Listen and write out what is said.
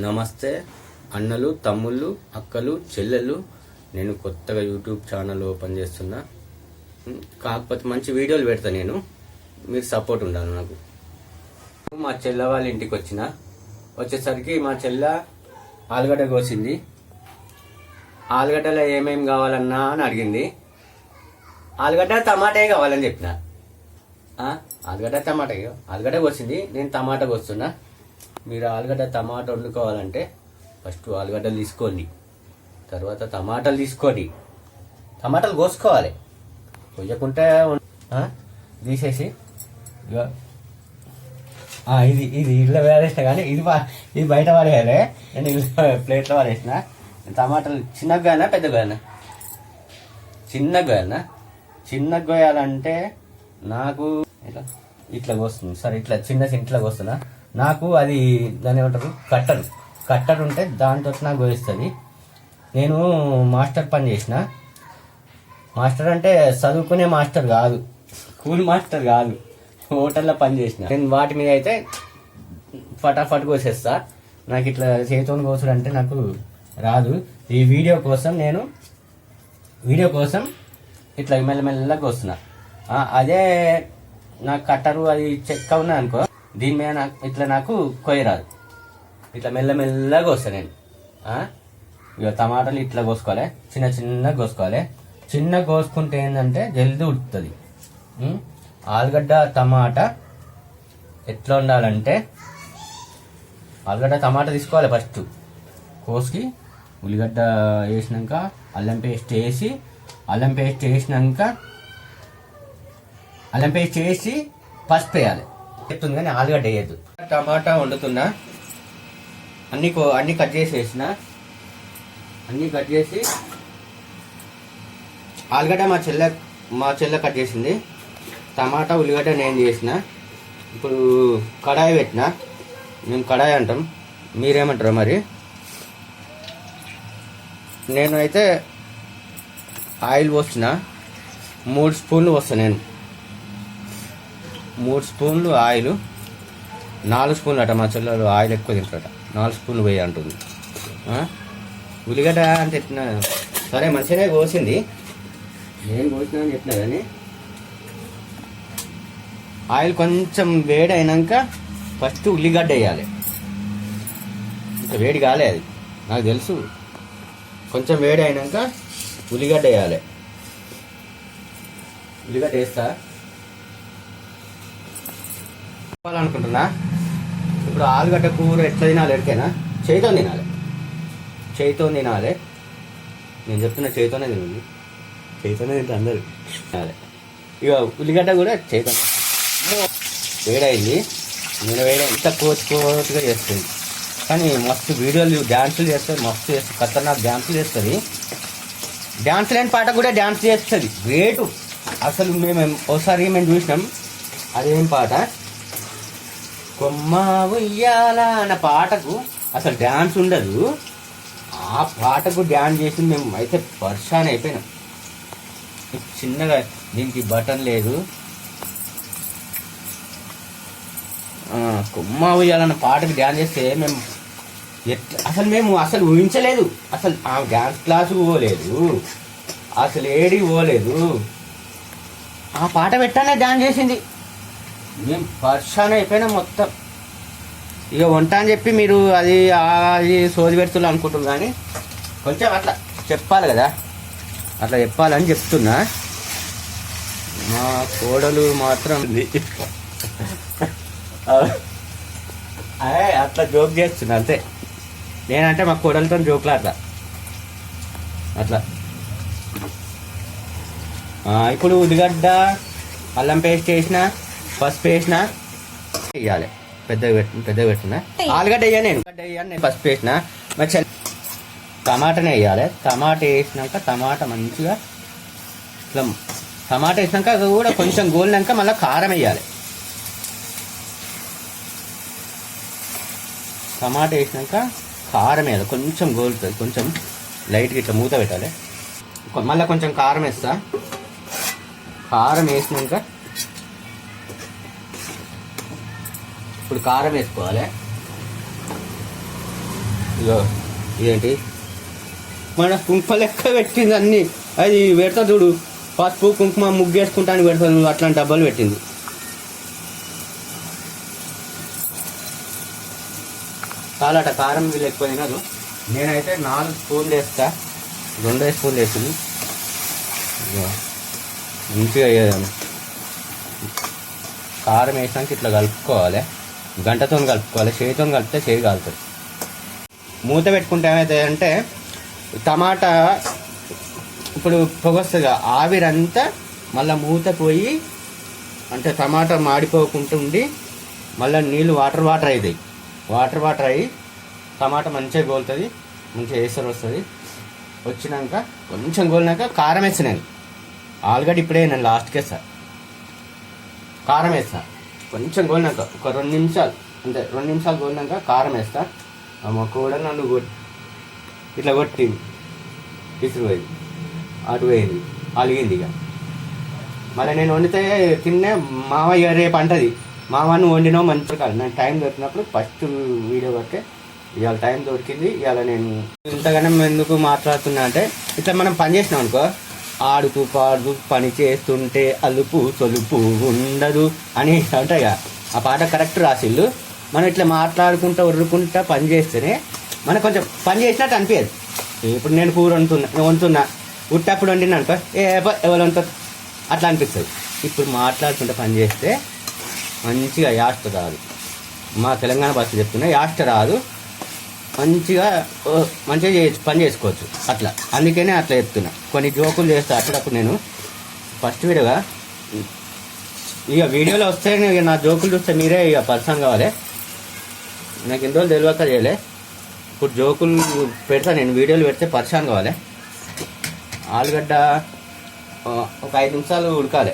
నమస్తే అన్నలు, తమ్ముళ్ళు, అక్కలు, చెల్లెళ్ళు. నేను కొత్తగా యూట్యూబ్ ఛానల్ ఓపెన్ చేస్తున్నా. కాకపోతే మంచి వీడియోలు పెడతా. మీరు సపోర్ట్ ఉండాలి నాకు. మా చెల్ల వాళ్ళ ఇంటికి వచ్చేసరికి మా చెల్ల ఆలుగడ్డ కోసింది. ఆలుగడ్డలో ఏమేమి కావాలన్నా అని అడిగింది. ఆలుగడ్డ టమాటే కావాలని చెప్పిన. ఆలుగడ్డ టమాటా, ఆలుగడ్డ కోసింది, నేను టమాటా కోస్తున్నా. మీరు ఆలుగడ్డ టమాటా వండుకోవాలంటే ఫస్ట్ ఆలుగడ్డలు తీసుకోండి, తర్వాత టమాటాలు తీసుకోండి. టమాటాలు కోసుకోవాలి, కొయ్యకుంటే తీసేసి ఇది ఇళ్ళ వాడేసిన, కానీ ఇది బయట వాడేయాలి. నేను ఇళ్ళ ప్లేట్లో వాడేసిన. టమాటాలు చిన్నగా కోయాలా పెద్దగా కోయాలా? చిన్నగా కోయాలనా? చిన్నగా కోయాలంటే నాకు ఇట్లా కోస్తుంది సరే, ఇట్లా కోస్తున్నా. నాకు అది దాని ఏమంటారు, కట్టరు ఉంటే దాంతో నాకు కోయిస్తుంది. నేను మాస్టర్ పని చేసిన. మాస్టర్ అంటే చదువుకునే మాస్టర్ కాదు, స్కూల్ మాస్టర్ కాదు, హోటల్లో పని చేసిన. నేను వాటి మీద అయితే ఫటాఫట్ కోసేస్తా. నాకు ఇట్లా చేతితో కోసుడు అంటే నాకు రాదు. ఈ వీడియో కోసం ఇట్లా మెల్లమెల్లగా కోస్తున్నా. అదే నాకు కట్టరు అది చెక్క ఉన్నది అనుకో, దీని మీద నాకు కొయ్యరాదు. ఇట్లా మెల్లమెల్లగా కోస్తాను నేను. ఇక టమాటాలు ఇట్లా కోసుకోవాలి, చిన్నగా కోసుకోవాలి. చిన్నగా కోసుకుంటే ఏంటంటే జల్దీ ఉడుకుతుంది. ఆలుగడ్డ టమాటా ఎట్లా ఉండాలంటే, ఆలుగడ్డ టమాటా తీసుకోవాలి. ఫస్ట్ కోసి ఉల్లిగడ్డ వేసినాక అల్లం పేస్ట్ వేసి, అల్లం పేస్ట్ వేసి పసుపు వేయాలి. చెప్తుంది కానీ ఆలుగడ్డ వేయద్దు. టమాటా వండుతున్నా. అన్ని కట్ చేసి వేసిన. అన్ని కట్ చేసి ఆలుగడ్డ మా చెల్లె కట్ చేసింది. టమాటా ఉల్లిగడ్డ నేను చేసిన. ఇప్పుడు కడాయి పెట్టిన. మేము కడాయి అంటాం, మీరేమంటారు మరి? నేను అయితే ఆయిల్ పోసిన. 3 స్పూన్లు పోస్తాను నేను. 3 స్పూన్లు ఆయిల్, 4 స్పూన్లు అట. మా చెల్లెలు ఆయిల్ ఎక్కువ తింటారట, 4 స్పూన్లు పోయి అంటుంది. ఉల్లిగడ్డ అంటే ఎట్లా సరే మంచిగానే కోసింది, నేను కోసిన అని చెప్పినా. కానీ ఆయిల్ కొంచెం వేడి అయినాక ఫస్ట్ ఉల్లిగడ్డ వేయాలి. ఇంకా వేడి కాలే, అది నాకు తెలుసు. కొంచెం వేడి అయినాక ఉల్లిగడ్డ వేయాలి. ఉల్లిగడ్డ వేస్తా అనుకుంటున్నా. ఇప్పుడు ఆలుగడ్డ కూర ఎట్లా తినాలి ఎరికేనా? చేతితో తినాలి. నేను చెప్తున్నా చేతితోనే తినండి, చేతితోనే తింటే అందరు తినాలి. ఇక ఉల్లిగడ్డ కూడా చేతితో. వేడైంది, నేను ఇంత కోతుగా చేస్తుంది. కానీ మస్తు వీడియోలు డ్యాన్సులు చేస్తుంది, మస్తు చేస్తుంది, ఖతర్నాక్ డ్యాన్సులు చేస్తుంది. డ్యాన్స్ లేని పాట కూడా డ్యాన్స్ చేస్తుంది. గ్రేటు అసలు. ఒకసారి మేము చూసినాం. అదేం పాట, కొమ్మ ఉయ్యాల అన్న పాటకు అసలు డ్యాన్స్ ఉండదు. ఆ పాటకు డ్యాన్స్ చేసి మేము అయితే పర్షాన్ అయిపోయినాం. చిన్నగా దీనికి బటన్ లేదు. కొమ్మ ఉయ్యాలన్న పాటకు డ్యాన్స్ చేస్తే మేము అసలు ఊహించలేదు. అసలు ఆ డ్యాన్స్ క్లాసుకు పోలేదు, అసలు ఏడికి పోలేదు. ఆ పాట పెట్టానే డ్యాన్స్ చేసింది. మేము పర్షాన్ అయిపోయినా మొత్తం. ఇక వంట అని చెప్పి మీరు అది సోది పెడుతున్నా అనుకుంటున్నారు, కానీ కొంచెం అట్లా చెప్పాలి కదా, అట్లా చెప్పాలని చెప్తున్నా. మా కోడలు మాత్రం అట్లా జోక్ చేస్తున్నా అంతే. నేనంటే మా కోడలతో జోకులాడతా అట్లా. ఇప్పుడు ఉల్లిగడ్డ అల్లం పేస్ట్ వేసిన, పసుపు వేసిన, వేయాలి. పెద్దగా పెట్టున్నా. ఆలుగడ్డ వేయాలి, నేను పసుపు వేసిన. మంచిగా టమాటానే వేయాలి. టమాటా వేసినాక టమాటా మంచిగా ఇట్లా, టమాటా వేసినాక అది కూడా కొంచెం గోలినాక మళ్ళీ కారం వేయాలి. టమాటా వేసినాక కారం వేయాలి, కొంచెం గోలుతుంది. కొంచెం లైట్గా ఇట్లా మూత పెట్టాలి. మళ్ళీ కొంచెం కారం వేస్తా. కారం వేసినాక ఇప్పుడు కారం వేసుకోవాలి. ఇగో ఇదేంటి మన కుంకుమ లెక్క పెట్టింది అన్నీ. అది పెడతా చూడు, పసుపు కుంకుమ ముగ్గేసుకుంటానికి పెడతాను, అట్లాంటి డబ్బాలు పెట్టింది. చాలా కారం వీళ్ళు ఎక్కువ తినదు. నేనైతే 4 స్పూన్లు వేస్తా, 2 స్పూన్లు వేసింది. మంచిగా కారం వేసాక ఇట్లా కలుపుకోవాలి, గంటతో కలుపుకోవాలి. చేతితో కలిపితే చేయి కాలుతుంది. మూత పెట్టుకుంటే ఏమవుతుంది అంటే టమాటా ఇప్పుడు పొగ వస్తుంది, ఆవిరంతా మళ్ళీ మూత పోయి అంటే టమాటా మాడిపోకుండా ఉండి మళ్ళీ నీళ్ళు వాటర్ అవుతాయి. వాటర్ అయ్యి టమాటా మంచిగా గోలుతుంది, మంచిగా వేసరి వస్తుంది. వచ్చినాక కొంచెం గోలినాక కారం వేస్తాను. ఆలుగడ్డ ఇప్పుడే నేను లాస్ట్కి వేస్తాను, కారం వేస్తా. కొంచెం గోలినాక ఒక 2 నిమిషాలు, అంతే 2 నిమిషాలు గోలినాక కారం వేస్తా. మా కూడా నన్ను ఇట్లా కొట్టింది, విసురు పోయింది, అటు పోయింది, అలిగింది. ఇక మళ్ళీ నేను వండితే తిన్నే మామయ్య రేపు అంటది, మామను వండినావు మంచిగా కాదు. నాకు టైం దొరికినప్పుడు ఫస్ట్ వీడియో పట్టే ఇవాళ టైం దొరికింది. ఇవాళ నేను ఇంతగానో ఎందుకు మాట్లాడుతున్నా అంటే ఇట్లా మనం పని చేసినాం అనుకో, ఆడుతూ పాడుతూ పని చేస్తుంటే అలుపు సొలుపు ఉండదు అని అంటాయి. ఆ పాట కరెక్ట్ రాసిళ్ళు. మనం ఇట్లా మాట్లాడుకుంటూ ఉర్రుకుంటా పని చేస్తేనే మనకు కొంచెం పని చేసినట్టు అనిపించదు. ఇప్పుడు నేను కూర వండుతున్నా ఉట్టప్పుడు వండినా అనుకో, ఎవరు వండుతారు అట్లా అనిపిస్తుంది. ఇప్పుడు మాట్లాడుకుంటూ పని చేస్తే మంచిగా యాస్ట్ రాదు. మా తెలంగాణ భాష చెప్తున్నా, యాస్ట్ రాదు, మంచిగా చేయొచ్చు, పని చేసుకోవచ్చు అట్లా. అందుకనే అట్లా చెప్తున్నా. కొన్ని జోకులు చేస్తా అప్పుడప్పుడు. నేను ఫస్ట్ వీడియోగా ఇక వీడియోలో వస్తే ఇక నా జోకులు చూస్తే మీరే ఇక పర్సన్ కావాలి. నాకు ఎన్ని రోజులు తెలియక చేయలే, ఇప్పుడు జోకులు పెడతా నేను, వీడియోలు పెడితే పర్సన్ కావాలి. ఆలుగడ్డ ఒక 5 నిమిషాలు ఉడకాలి.